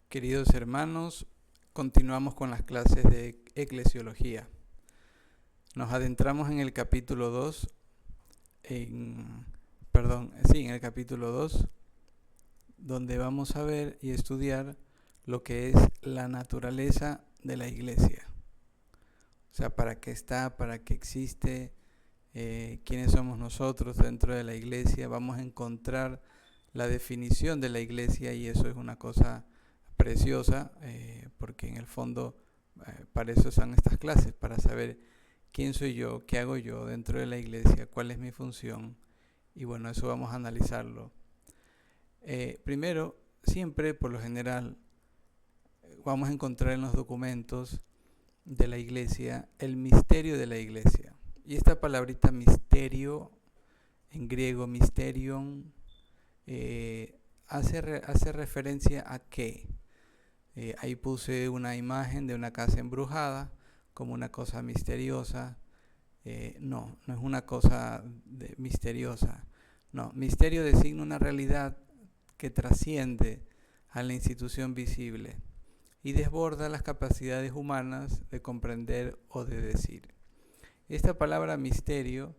Queridos hermanos, continuamos con las clases de eclesiología. Nos adentramos en el capítulo 2, en el capítulo 2, donde vamos a ver y estudiar lo que es la naturaleza de la iglesia. O sea, para qué está, para qué existe, quiénes somos nosotros dentro de la iglesia. Vamos a encontrar la definición de la iglesia y eso es una cosa preciosa, porque en el fondo para eso son estas clases, para saber quién soy yo, qué hago yo dentro de la iglesia, cuál es mi función, y bueno, eso vamos a analizarlo. Primero, siempre, por lo general, vamos a encontrar en los documentos de la iglesia el misterio de la iglesia. Y esta palabrita misterio, en griego mysterion, hace referencia a qué. Ahí puse una imagen de una casa embrujada como una cosa misteriosa. No es una cosa misteriosa. No, misterio designa una realidad que trasciende a la institución visible y desborda las capacidades humanas de comprender o de decir. Esta palabra misterio,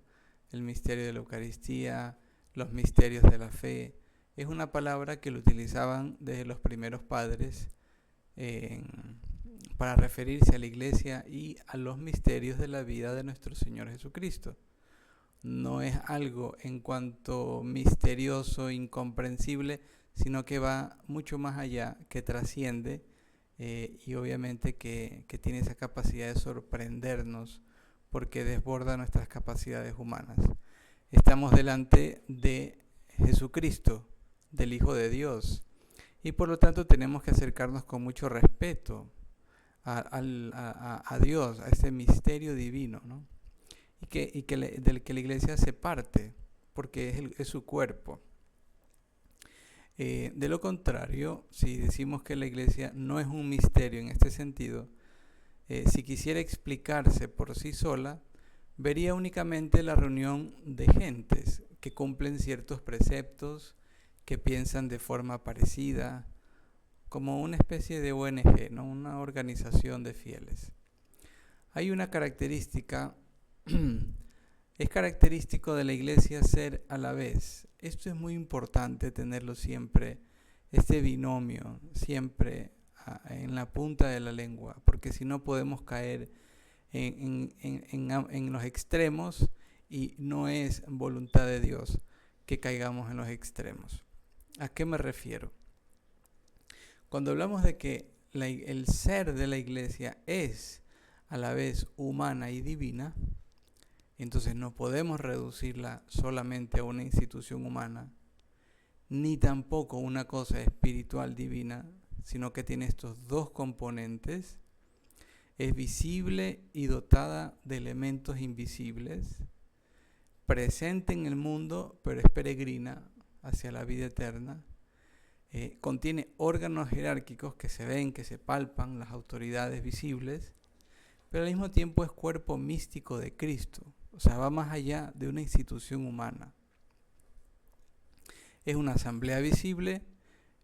el misterio de la Eucaristía, los misterios de la fe, es una palabra que lo utilizaban desde los primeros padres para referirse a la iglesia y a los misterios de la vida de nuestro Señor Jesucristo. No es algo en cuanto misterioso, incomprensible, sino que va mucho más allá, que trasciende y obviamente que tiene esa capacidad de sorprendernos porque desborda nuestras capacidades humanas. Estamos delante de Jesucristo, del Hijo de Dios, y por lo tanto tenemos que acercarnos con mucho respeto a Dios, a ese misterio divino, ¿no? Del que la iglesia hace parte, porque es su cuerpo. De lo contrario, si decimos que la iglesia no es un misterio en este sentido, si quisiera explicarse por sí sola, vería únicamente la reunión de gentes que cumplen ciertos preceptos, que piensan de forma parecida, como una especie de ONG, ¿no? Una organización de fieles. Hay una característica, es característico de la iglesia ser a la vez. Esto es muy importante tenerlo siempre, este binomio, siempre en la punta de la lengua, porque si no podemos caer en los extremos y no es voluntad de Dios que caigamos en los extremos. ¿A qué me refiero? Cuando hablamos de que el ser de la iglesia es a la vez humana y divina, entonces no podemos reducirla solamente a una institución humana, ni tampoco una cosa espiritual divina, sino que tiene estos dos componentes. Es visible y dotada de elementos invisibles, presente en el mundo, pero es peregrina hacia la vida eterna. Contiene órganos jerárquicos que se ven, que se palpan, las autoridades visibles, pero al mismo tiempo es cuerpo místico de Cristo, o sea, va más allá de una institución humana. Es una asamblea visible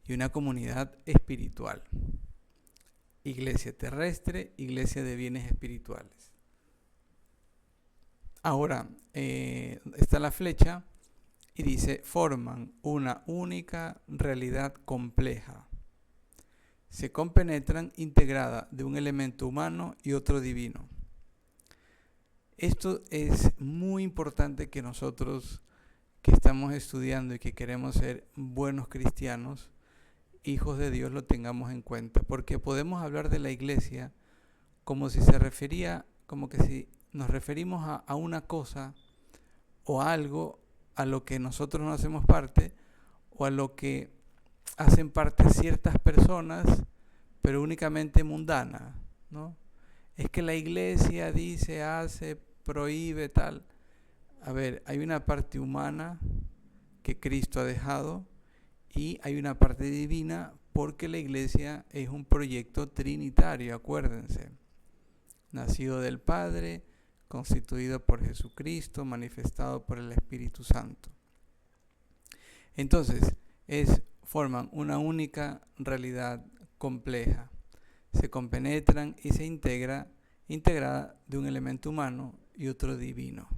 y una comunidad espiritual. Iglesia terrestre, iglesia de bienes espirituales. Ahora, está la flecha y dice, forman una única realidad compleja. Se compenetran integrada de un elemento humano y otro divino. Esto es muy importante que nosotros que estamos estudiando y que queremos ser buenos cristianos, hijos de Dios, lo tengamos en cuenta, porque podemos hablar de la iglesia como si si nos referimos a una cosa o a algo a lo que nosotros no hacemos parte o a lo que hacen parte ciertas personas, pero únicamente mundanas, ¿no? Es que la iglesia dice, hace, prohíbe, tal. A ver, hay una parte humana que Cristo ha dejado y hay una parte divina porque la iglesia es un proyecto trinitario, acuérdense. Nacido del Padre, constituido por Jesucristo, manifestado por el Espíritu Santo. Entonces, forman una única realidad compleja. Se compenetran y se integrada de un elemento humano y otro divino.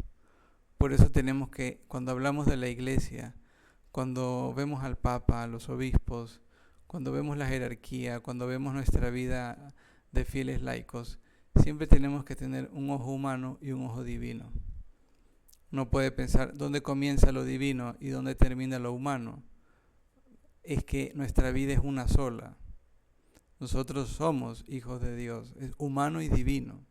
Por eso tenemos que, cuando hablamos de la iglesia, cuando vemos al Papa, a los obispos, cuando vemos la jerarquía, cuando vemos nuestra vida de fieles laicos, siempre tenemos que tener un ojo humano y un ojo divino. No puede pensar dónde comienza lo divino y dónde termina lo humano. Es que nuestra vida es una sola. Nosotros somos hijos de Dios, es humano y divino.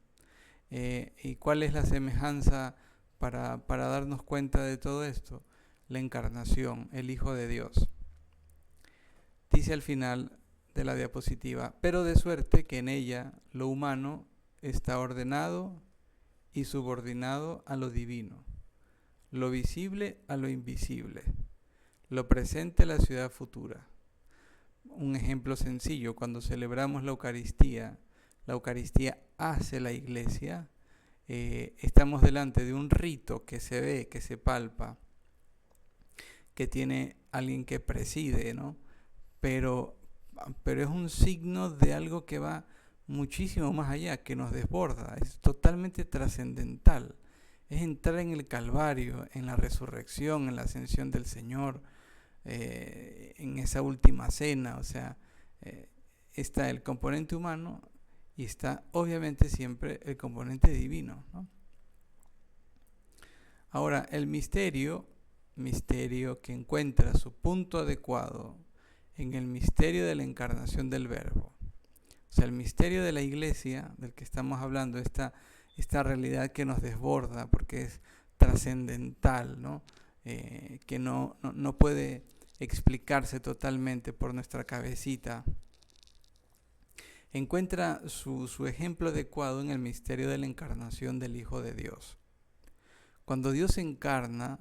¿Y cuál es la semejanza para darnos cuenta de todo esto? La encarnación, el Hijo de Dios. Dice al final de la diapositiva, pero de suerte que en ella lo humano está ordenado y subordinado a lo divino, lo visible a lo invisible, lo presente a la ciudad futura. Un ejemplo sencillo, cuando celebramos la Eucaristía hace la iglesia, estamos delante de un rito que se ve, que se palpa, que tiene alguien que preside, ¿no? Pero es un signo de algo que va muchísimo más allá, que nos desborda, es totalmente trascendental. Es entrar en el Calvario, en la resurrección, en la ascensión del Señor, en esa última cena. O sea, está el componente humano y está obviamente siempre el componente divino, ¿no? Ahora, el misterio que encuentra su punto adecuado en el misterio de la encarnación del Verbo. O sea, el misterio de la iglesia, del que estamos hablando, esta realidad que nos desborda porque es trascendental, ¿no? Que no puede explicarse totalmente por nuestra cabecita, encuentra su ejemplo adecuado en el misterio de la encarnación del Hijo de Dios. Cuando Dios se encarna,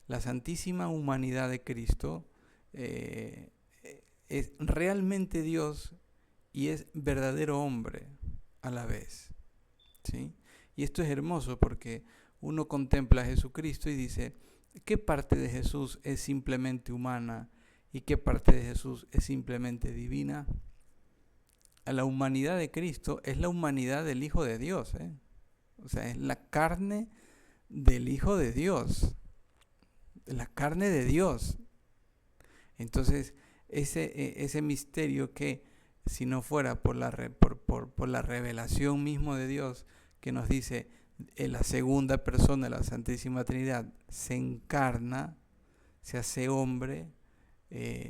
la santísima humanidad de Cristo es realmente Dios y es verdadero hombre a la vez, ¿sí? Y esto es hermoso porque uno contempla a Jesucristo y dice, ¿qué parte de Jesús es simplemente humana y qué parte de Jesús es simplemente divina? A la humanidad de Cristo es la humanidad del Hijo de Dios, ¿eh? O sea, es la carne del Hijo de Dios, la carne de Dios. Entonces, ese misterio que, si no fuera por la revelación mismo de Dios, que nos dice la segunda persona de la Santísima Trinidad se encarna, se hace hombre,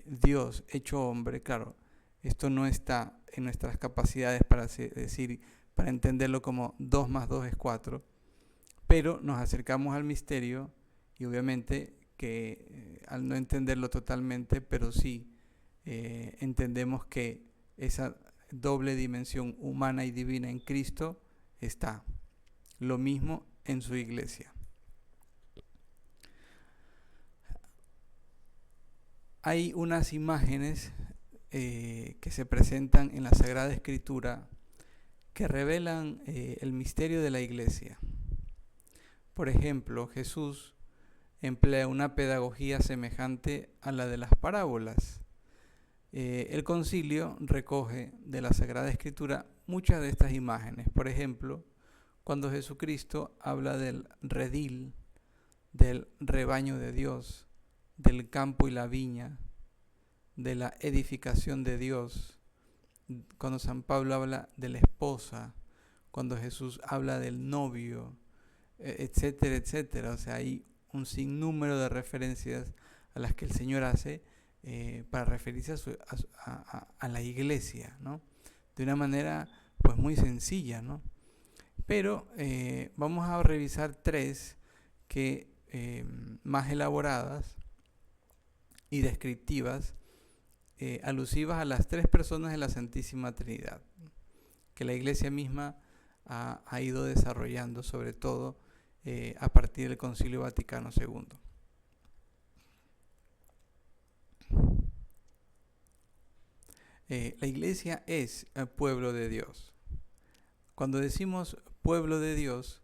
Dios hecho hombre. Claro, esto no está en nuestras capacidades para entenderlo como 2 más 2 es 4, pero nos acercamos al misterio y obviamente que al no entenderlo totalmente, pero sí entendemos que esa doble dimensión humana y divina en Cristo está. Lo mismo en su iglesia. Hay unas imágenes que se presentan en la Sagrada Escritura que revelan el misterio de la iglesia. Por ejemplo, Jesús emplea una pedagogía semejante a la de las parábolas. El concilio recoge de la Sagrada Escritura muchas de estas imágenes. Por ejemplo, cuando Jesucristo habla del redil, del rebaño de Dios, del campo y la viña, de la edificación de Dios, cuando San Pablo habla de la esposa, cuando Jesús habla del novio, etcétera, etcétera. O sea, hay un sinnúmero de referencias a las que el Señor hace para referirse a la iglesia, ¿no? De una manera pues muy sencilla, ¿no? Pero vamos a revisar 3 que más elaboradas y descriptivas, alusivas a las 3 personas de la Santísima Trinidad, que la iglesia misma ha ido desarrollando, sobre todo a partir del Concilio Vaticano II. La iglesia es el pueblo de Dios. Cuando decimos pueblo de Dios,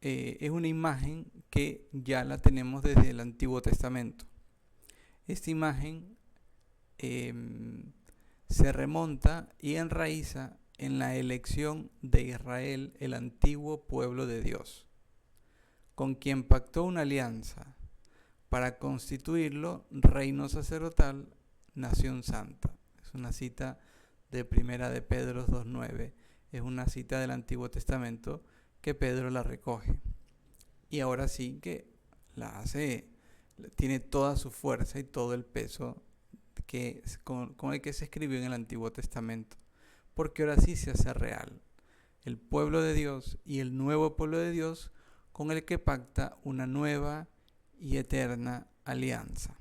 es una imagen que ya la tenemos desde el Antiguo Testamento. Esta imagen se remonta y enraiza en la elección de Israel, el antiguo pueblo de Dios, con quien pactó una alianza para constituirlo reino sacerdotal, nación santa. Es una cita de Primera de Pedro 2:9. Es una cita del Antiguo Testamento que Pedro la recoge. Y ahora sí que la hace, tiene toda su fuerza y todo el peso con el que se escribió en el Antiguo Testamento. Porque ahora sí se hace real el pueblo de Dios y el nuevo pueblo de Dios con el que pacta una nueva y eterna alianza.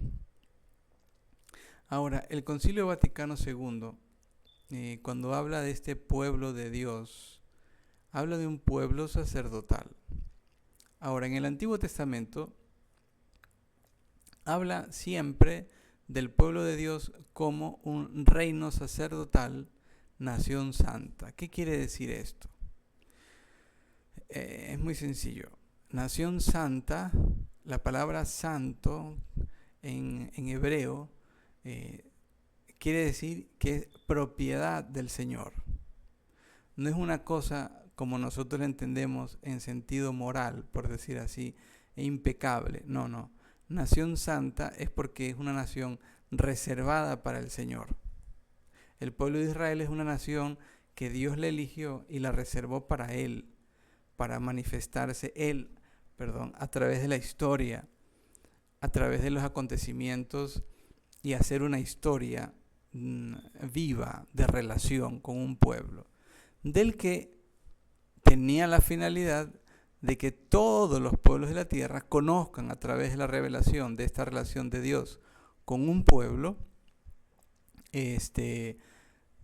Ahora, el Concilio Vaticano II, cuando habla de este pueblo de Dios, habla de un pueblo sacerdotal. Ahora, en el Antiguo Testamento, habla siempre del pueblo de Dios como un reino sacerdotal, nación santa. ¿Qué quiere decir esto? Es muy sencillo. Nación santa, la palabra santo en hebreo quiere decir que es propiedad del Señor. No es una cosa como nosotros la entendemos en sentido moral, por decir así, e impecable. No. Nación santa es porque es una nación reservada para el Señor. El pueblo de Israel es una nación que Dios le eligió y la reservó para Él, para manifestarse a través de la historia, a través de los acontecimientos y hacer una historia viva de relación con un pueblo, del que tenía la finalidad de que todos los pueblos de la tierra conozcan a través de la revelación de esta relación de Dios con un pueblo,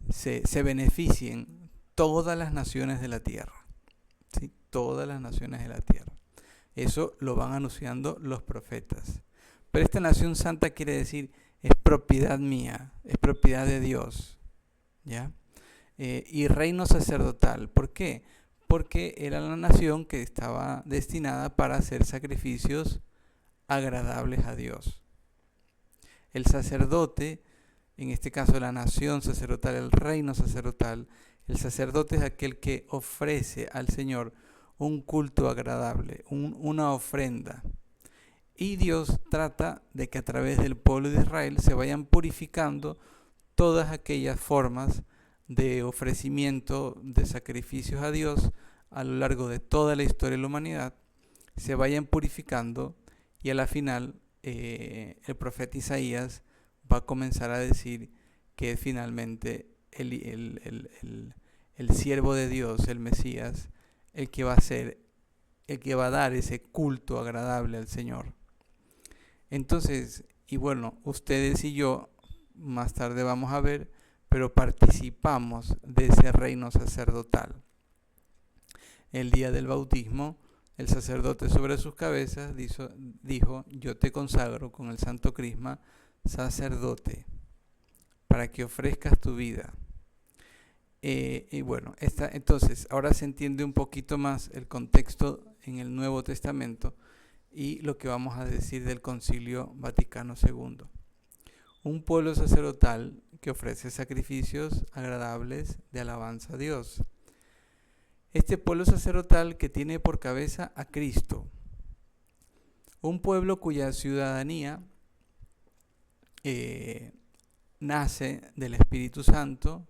se beneficien todas las naciones de la tierra, ¿sí? Todas las naciones de la tierra. Eso lo van anunciando los profetas. Pero esta nación santa quiere decir, es propiedad mía, es propiedad de Dios, ¿ya? Y reino sacerdotal. ¿Por qué? Porque era la nación que estaba destinada para hacer sacrificios agradables a Dios. El sacerdote, en este caso la nación sacerdotal, el reino sacerdotal, el sacerdote es aquel que ofrece al Señor un culto agradable, una ofrenda. Y Dios trata de que a través del pueblo de Israel se vayan purificando todas aquellas formas de ofrecimiento de sacrificios a Dios a lo largo de toda la historia de la humanidad, se vayan purificando y a la final el profeta Isaías va a comenzar a decir que finalmente el siervo de Dios, el Mesías, el que va a dar ese culto agradable al Señor. Entonces, y bueno, ustedes y yo más tarde vamos a ver, pero participamos de ese reino sacerdotal. El día del bautismo, el sacerdote sobre sus cabezas dijo, yo te consagro con el santo crisma sacerdote, para que ofrezcas tu vida. Y bueno, entonces ahora se entiende un poquito más el contexto en el Nuevo Testamento y lo que vamos a decir del Concilio Vaticano II. Un pueblo sacerdotal que ofrece sacrificios agradables de alabanza a Dios. Este pueblo sacerdotal que tiene por cabeza a Cristo. Un pueblo cuya ciudadanía nace del Espíritu Santo,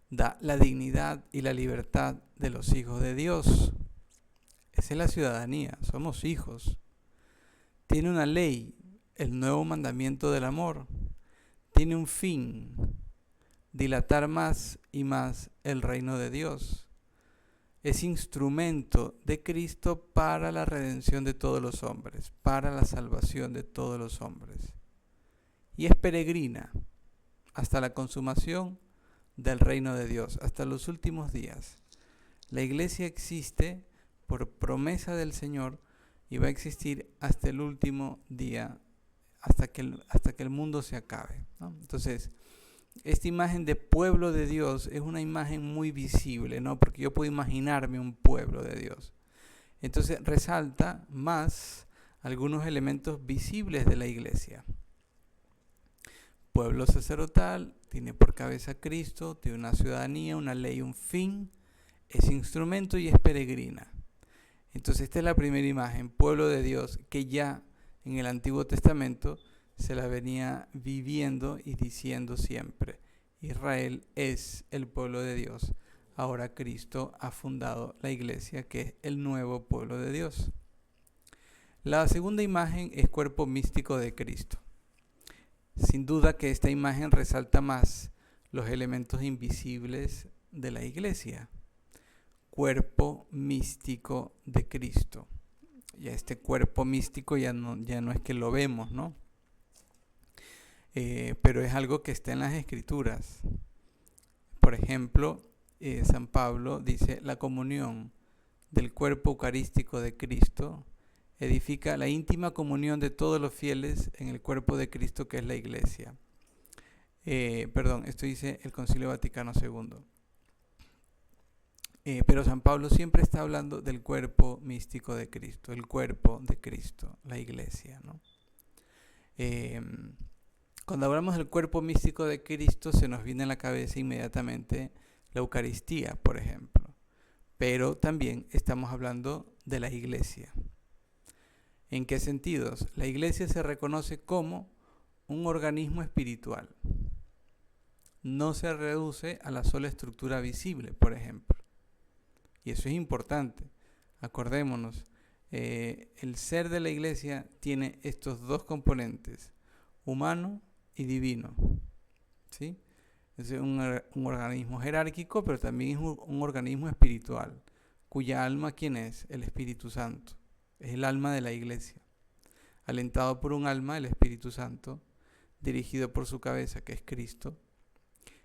da la dignidad y la libertad de los hijos de Dios. Esa es la ciudadanía, somos hijos. Tiene una ley, el nuevo mandamiento del amor. Tiene un fin, dilatar más y más el reino de Dios. Es instrumento de Cristo para la redención de todos los hombres, para la salvación de todos los hombres. Y es peregrina hasta la consumación del reino de Dios, hasta los últimos días. La iglesia existe por promesa del Señor y va a existir hasta el último día, hasta que el mundo se acabe, ¿no? Entonces, esta imagen de pueblo de Dios es una imagen muy visible, ¿no? Porque yo puedo imaginarme un pueblo de Dios. Entonces, resalta más algunos elementos visibles de la iglesia. Pueblo sacerdotal, Tiene por cabeza a Cristo, tiene una ciudadanía, una ley, un fin, es instrumento y es peregrina. Entonces esta es la primera imagen, pueblo de Dios, que ya en el Antiguo Testamento se la venía viviendo y diciendo siempre. Israel es el pueblo de Dios. Ahora Cristo ha fundado la iglesia, que es el nuevo pueblo de Dios. La segunda imagen es cuerpo místico de Cristo. Sin duda que esta imagen resalta más los elementos invisibles de la iglesia. Cuerpo místico de Cristo. Ya este cuerpo místico ya no es que lo vemos, ¿no? Pero es algo que está en las Escrituras. Por ejemplo, San Pablo dice: la comunión del cuerpo eucarístico de Cristo edifica la íntima comunión de todos los fieles en el cuerpo de Cristo, que es la iglesia. Esto dice el Concilio Vaticano II. Pero San Pablo siempre está hablando del cuerpo místico de Cristo, el cuerpo de Cristo, la iglesia, ¿no? Cuando hablamos del cuerpo místico de Cristo, se nos viene a la cabeza inmediatamente la Eucaristía, por ejemplo. Pero también estamos hablando de la iglesia. ¿En qué sentidos? La iglesia se reconoce como un organismo espiritual. No se reduce a la sola estructura visible, por ejemplo. Y eso es importante. Acordémonos, el ser de la iglesia tiene estos dos componentes, humano y divino. ¿Sí? Es un organismo jerárquico, pero también es un organismo espiritual, cuya alma, ¿quién es? El Espíritu Santo. Es el alma de la iglesia. Alentado por un alma, el Espíritu Santo, dirigido por su cabeza, que es Cristo.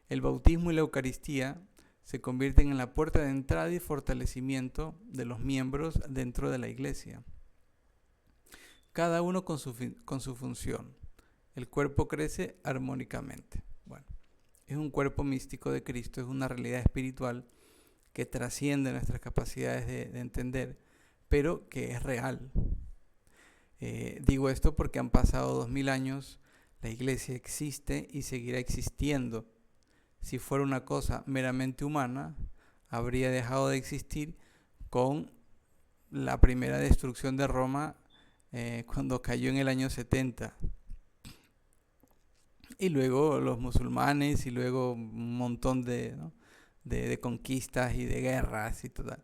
El bautismo y la Eucaristía se convierten en la puerta de entrada y fortalecimiento de los miembros dentro de la iglesia. Cada uno con su función. El cuerpo crece armónicamente. Bueno, es un cuerpo místico de Cristo, es una realidad espiritual que trasciende nuestras capacidades de entender, pero que es real. Digo esto porque han pasado 2000 años, la iglesia existe y seguirá existiendo. Si fuera una cosa meramente humana, habría dejado de existir con la primera destrucción de Roma cuando cayó en el año 70. Y luego los musulmanes y luego un montón de conquistas y de guerras y todo.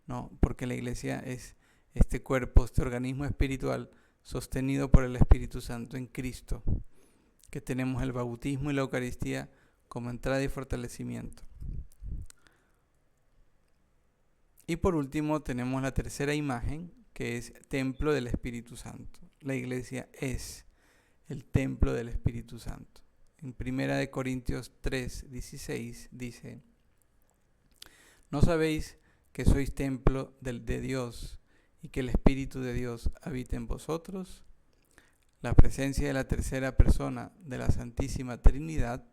No, porque la iglesia es este cuerpo, este organismo espiritual sostenido por el Espíritu Santo en Cristo, que tenemos el bautismo y la Eucaristía como entrada y fortalecimiento. Y por último tenemos la tercera imagen, que es templo del Espíritu Santo. La iglesia es el templo del Espíritu Santo. En 1 Corintios 3:16 dice: ¿no sabéis que sois templo de Dios y que el Espíritu de Dios habita en vosotros? La presencia de la tercera persona de la Santísima Trinidad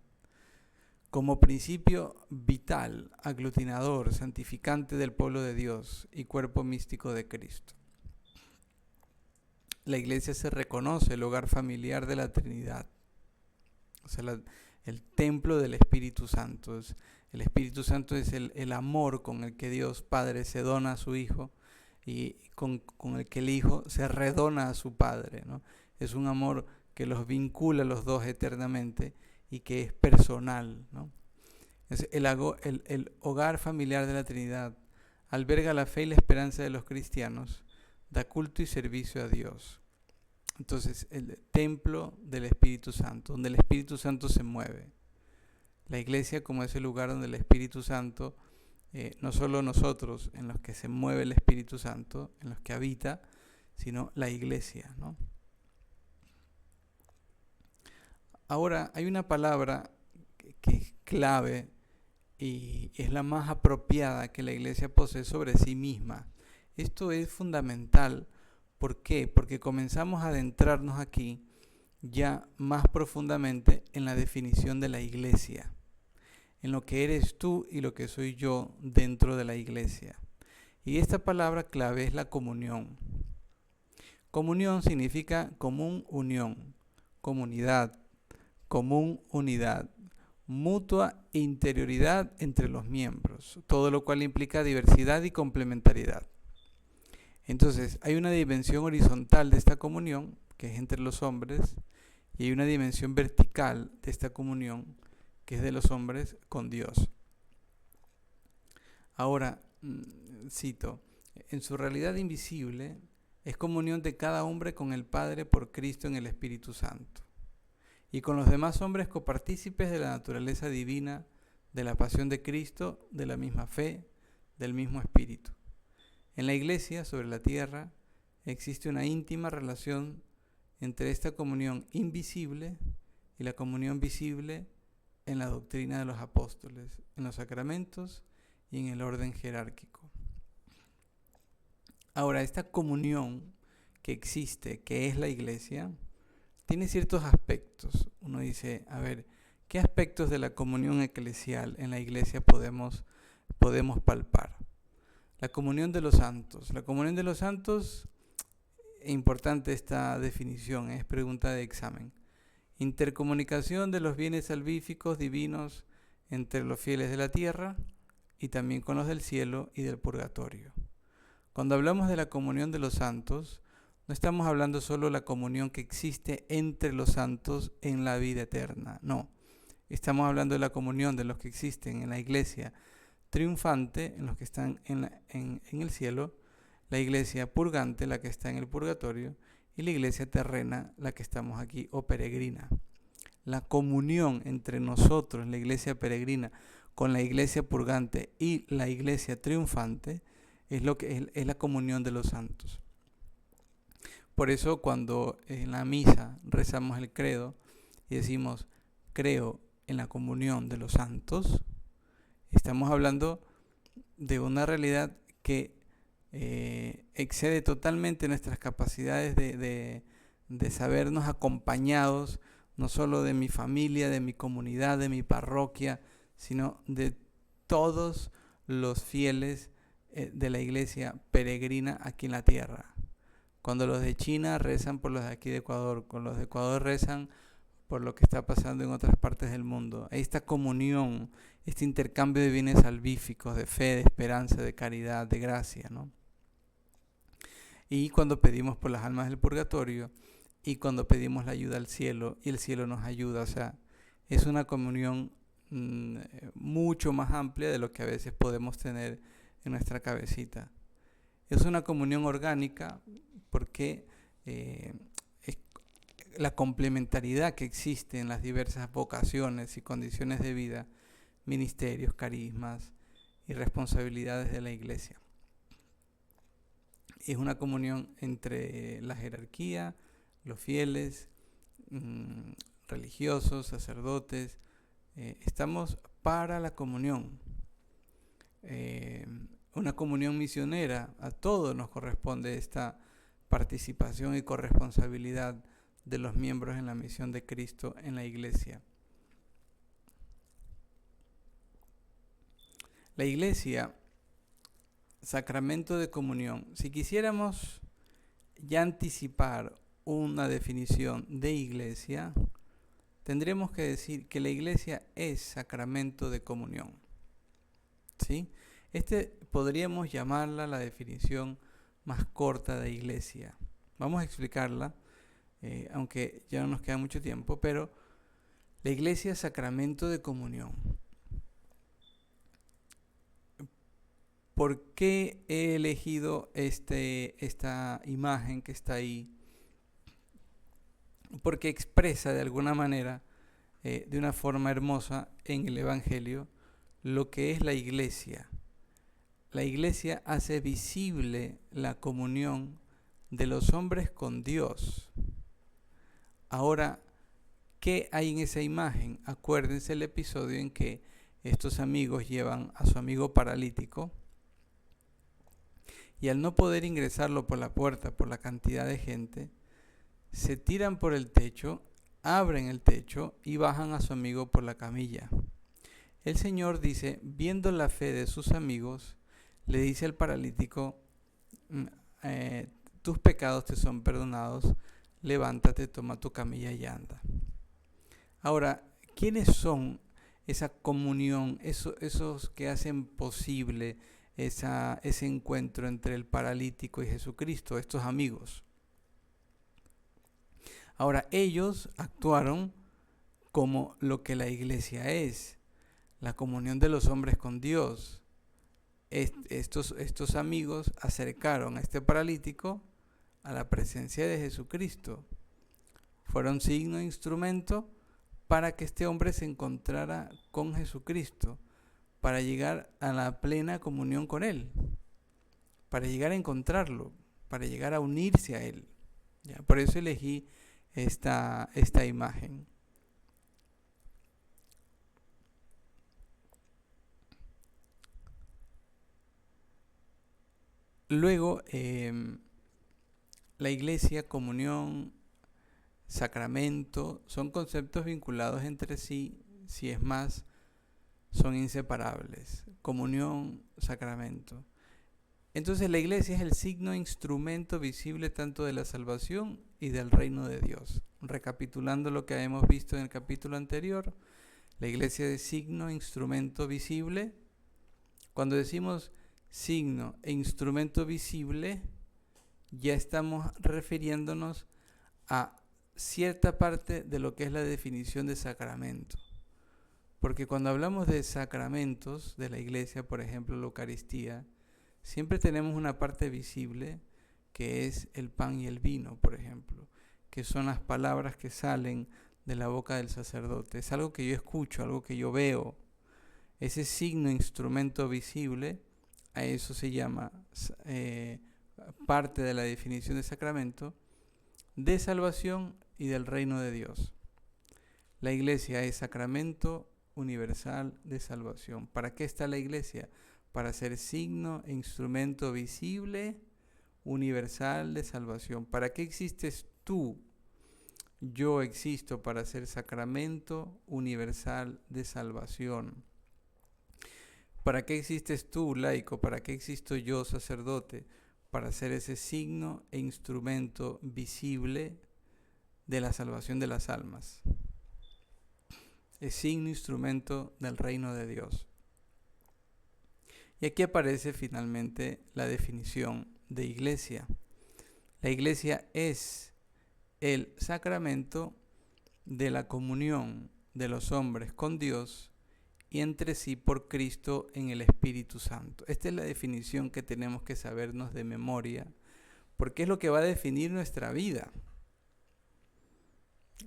como principio vital, aglutinador, santificante del pueblo de Dios y cuerpo místico de Cristo. La iglesia se reconoce el hogar familiar de la Trinidad, o sea, el templo del Espíritu Santo. El Espíritu Santo es el amor con el que Dios Padre se dona a su Hijo y con el que el Hijo se redona a su Padre, ¿no? Es un amor que los vincula a los dos eternamente y que es personal, ¿no? El hogar familiar de la Trinidad alberga la fe y la esperanza de los cristianos, da culto y servicio a Dios. Entonces, el templo del Espíritu Santo, donde el Espíritu Santo se mueve. La iglesia como ese lugar donde el Espíritu Santo, no solo nosotros en los que se mueve el Espíritu Santo, en los que habita, sino la iglesia, ¿no? Ahora, hay una palabra que es clave y es la más apropiada que la iglesia posee sobre sí misma. Esto es fundamental. ¿Por qué? Porque comenzamos a adentrarnos aquí ya más profundamente en la definición de la iglesia, en lo que eres tú y lo que soy yo dentro de la iglesia. Y esta palabra clave es la comunión. Comunión significa común unión, comunidad, común unidad, mutua interioridad entre los miembros, todo lo cual implica diversidad y complementariedad. Entonces, hay una dimensión horizontal de esta comunión, que es entre los hombres, y hay una dimensión vertical de esta comunión, que es de los hombres con Dios. Ahora, cito, en su realidad invisible, es comunión de cada hombre con el Padre por Cristo en el Espíritu Santo, y con los demás hombres copartícipes de la naturaleza divina, de la pasión de Cristo, de la misma fe, del mismo Espíritu. En la Iglesia, sobre la tierra, existe una íntima relación entre esta comunión invisible y la comunión visible en la doctrina de los apóstoles, en los sacramentos y en el orden jerárquico. Ahora, esta comunión que existe, que es la Iglesia, tiene ciertos aspectos. Uno dice, a ver, ¿qué aspectos de la comunión eclesial en la Iglesia podemos palpar? La comunión de los santos. La comunión de los santos, importante esta definición, es pregunta de examen. Intercomunicación de los bienes salvíficos divinos entre los fieles de la tierra y también con los del cielo y del purgatorio. Cuando hablamos de la comunión de los santos, no estamos hablando solo de la comunión que existe entre los santos en la vida eterna, no. Estamos hablando de la comunión de los que existen en la iglesia triunfante, en los que están en el cielo, la iglesia purgante, la que está en el purgatorio, y la iglesia terrena, la que estamos aquí, o peregrina. La comunión entre nosotros, la iglesia peregrina, con la iglesia purgante y la iglesia triunfante, es la comunión de los santos. Por eso cuando en la misa rezamos el credo y decimos, creo en la comunión de los santos, estamos hablando de una realidad que excede totalmente nuestras capacidades de sabernos acompañados, no solo de mi familia, de mi comunidad, de mi parroquia, sino de todos los fieles de la iglesia peregrina aquí en la tierra. Cuando los de China rezan por los de aquí de Ecuador, cuando los de Ecuador rezan por lo que está pasando en otras partes del mundo. Esta comunión, este intercambio de bienes salvíficos, de fe, de esperanza, de caridad, de gracia, ¿no? Y cuando pedimos por las almas del purgatorio, y cuando pedimos la ayuda al cielo, y el cielo nos ayuda, o sea, es una comunión mucho más amplia de lo que a veces podemos tener en nuestra cabecita. Es una comunión orgánica porque la complementariedad que existe en las diversas vocaciones y condiciones de vida, ministerios, carismas y responsabilidades de la iglesia. Es una comunión entre la jerarquía, los fieles, religiosos, sacerdotes. Estamos para la comunión. Una comunión misionera, a todos nos corresponde esta participación y corresponsabilidad de los miembros en la misión de Cristo en la iglesia. La iglesia, sacramento de comunión. Si quisiéramos ya anticipar una definición de iglesia, tendríamos que decir que la iglesia es sacramento de comunión. ¿Sí? Podríamos llamarla la definición más corta de iglesia. Vamos a explicarla, aunque ya no nos queda mucho tiempo, pero la iglesia es sacramento de comunión. ¿Por qué he elegido esta imagen que está ahí? Porque expresa de alguna manera, de una forma hermosa en el Evangelio, lo que es la iglesia. La iglesia hace visible la comunión de los hombres con Dios. Ahora, ¿qué hay en esa imagen? Acuérdense el episodio en que estos amigos llevan a su amigo paralítico y al no poder ingresarlo por la puerta por la cantidad de gente, se tiran por el techo, abren el techo y bajan a su amigo por la camilla. El Señor dice, viendo la fe de sus amigos, le dice al paralítico, tus pecados te son perdonados, levántate, toma tu camilla y anda. Ahora, ¿quiénes son esa comunión, esos que hacen posible ese encuentro entre el paralítico y Jesucristo, estos amigos. Ahora, ellos actuaron como lo que la iglesia es, la comunión de los hombres con Dios. Estos amigos acercaron a este paralítico a la presencia de Jesucristo. Fueron signo e instrumento para que este hombre se encontrara con Jesucristo, para llegar a la plena comunión con Él, para llegar a encontrarlo, para llegar a unirse a Él. ¿Ya? Por eso elegí esta imagen. Luego, la iglesia, comunión, sacramento, son conceptos vinculados entre sí, si es más, son inseparables. Comunión, sacramento. Entonces la iglesia es el signo e instrumento visible tanto de la salvación y del reino de Dios. Recapitulando lo que hemos visto en el capítulo anterior, la iglesia es signo e instrumento visible. Cuando decimos signo e instrumento visible, ya estamos refiriéndonos a cierta parte de lo que es la definición de sacramento. Porque cuando hablamos de sacramentos de la iglesia, por ejemplo, la Eucaristía, siempre tenemos una parte visible que es el pan y el vino, por ejemplo, que son las palabras que salen de la boca del sacerdote. Es algo que yo escucho, algo que yo veo. Ese signo, instrumento visible, a eso se llama parte de la definición de sacramento, de salvación y del reino de Dios. La iglesia es sacramento universal de salvación. ¿Para qué está la iglesia? Para ser signo e instrumento visible, universal de salvación. ¿Para qué existes tú? Yo existo para ser sacramento universal de salvación. ¿Para qué existes tú, laico? ¿Para qué existo yo, sacerdote? Para ser ese signo e instrumento visible de la salvación de las almas. Es signo e instrumento del reino de Dios. Y aquí aparece finalmente la definición de iglesia. La iglesia es el sacramento de la comunión de los hombres con Dios y entre sí por Cristo en el Espíritu Santo. Esta es la definición que tenemos que sabernos de memoria, porque es lo que va a definir nuestra vida.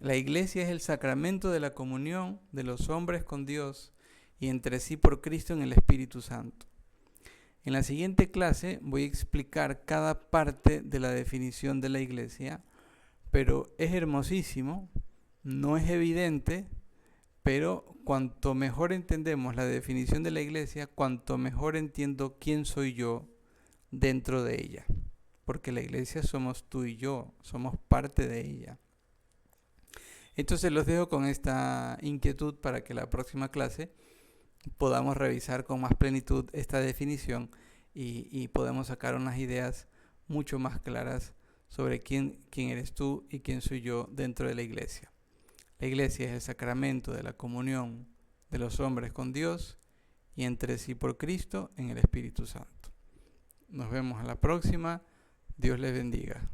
La iglesia es el sacramento de la comunión de los hombres con Dios y entre sí por Cristo en el Espíritu Santo. En la siguiente clase voy a explicar cada parte de la definición de la iglesia, pero es hermosísimo, no es evidente, pero cuanto mejor entendemos la definición de la iglesia, cuanto mejor entiendo quién soy yo dentro de ella. Porque la iglesia somos tú y yo, somos parte de ella. Entonces los dejo con esta inquietud para que la próxima clase podamos revisar con más plenitud esta definición y podamos sacar unas ideas mucho más claras sobre quién eres tú y quién soy yo dentro de la iglesia. La iglesia es el sacramento de la comunión de los hombres con Dios y entre sí por Cristo en el Espíritu Santo. Nos vemos a la próxima. Dios les bendiga.